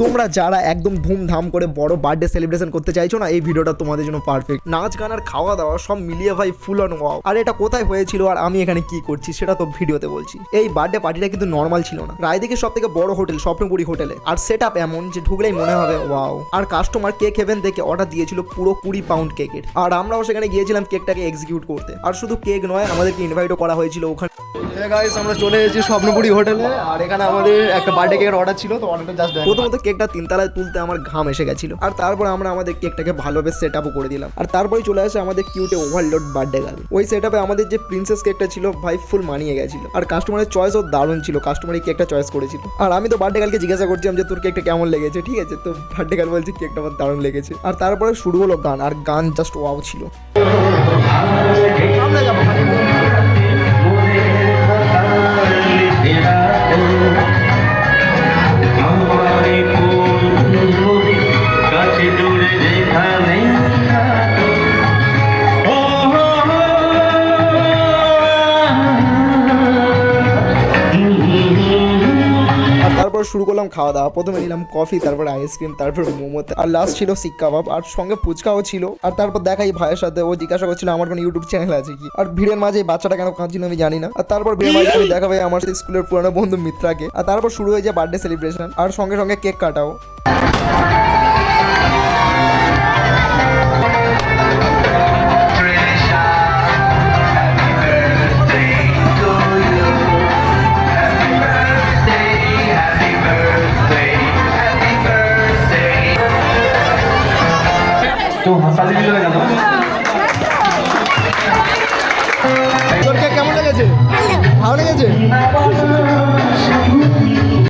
তোমরা যারা একদম ধুমধাম করে বড় বার্থডে সেলিব্রেশন করতে চাইছো না, এই ভিডিওটা তোমাদের জন্য পারফেক্ট। নাচ গান আর খাওয়া দাওয়া সব মিলিয়ে ভাই ফুল অন ওয়াও। আর এটা কোথায় হয়েছিল আর আমি এখানে কি করছি সেটা তো ভিডিওতে বলছি। এই বার্থডে পার্টিটা কিন্তু নর্মাল ছিল না, রায়দিঘির সব থেকে বড় হোটেল স্বপ্নপুরী হোটেলে। আর সেট আপ এমন যে ঢুকলেই মনে হবে ওয়াও। আর কাস্টমার কেক হেভেন থেকে অর্ডার দিয়েছিল পুরো 20 পাউন্ড কেকের। আর আমরাও সেখানে গিয়েছিলাম কেকটাকে এক্সিকিউট করতে। আর শুধু কেক নয়, আমাদেরকে ইনভাইটও করা হয়েছিল ওখানে। গাইস, আমরা চলে এসেছি স্বপ্নপুরী হোটেলে। আর এখানে আমাদের একটা বার্থডে কেকের অর্ডার ছিল, তো অর্ডারটা জাস্ট প্রথমত কেকটা 3 তলায় তুলতে আমার ঘাম এসে গেছিল। আর তারপর আমরা আমাদের কেকটাকে ভালোভাবে সেট আপও করে দিলাম। আর তারপরে চলে আসে আমাদের কিউটে ওভারলোড বার্থডে গার্ল। ওই সেট আপে আমাদের যে প্রিন্সেস কেকটা ছিল ভাই ফুল মানিয়ে গেছিল। আর কাস্টমারের চয়েসও দারুণ ছিল, কাস্টমার এই কেকটা চয়েস করেছিল। আর আমি তো বার্থডে গার্লকে জিজ্ঞাসা করছিলাম যে তোর কেকটা কেমন লেগেছে, ঠিক আছে? তো বার্থডে গার্ল বলছে কেকটা আমার দারুণ লেগেছে। আর তারপরে শুরু হলো গান, আর গান জাস্ট ওয়াও ছিল। তারপর শুরু করলাম খাওয়া দাওয়া। প্রথমে নিলাম কফি, তারপর আইসক্রিম, তারপর মোমো, আর লাস্ট ছিল শিক কাবাব, আর সঙ্গে ফুচকাও ছিল। আর তারপর দেখাই ভাইয়ের সাথে, ও জিজ্ঞাসা করছিল আমার কোনো ইউটিউব চ্যানেল আছে কি। আর ভিড়ের মাঝে বাচ্চাটা কেন কাঁদছিল আমি জানি না। আর তারপর ভিড়ের মাঝে আমি দেখাবে আমার সেই স্কুলের পুরানো বন্ধু মিত্রাকে। আর তারপর শুরু হয়ে যায় বার্থডে সেলিব্রেশন, আর সঙ্গে সঙ্গে কেক কাটাও। কেমন লেগেছে? ভালো লেগেছে?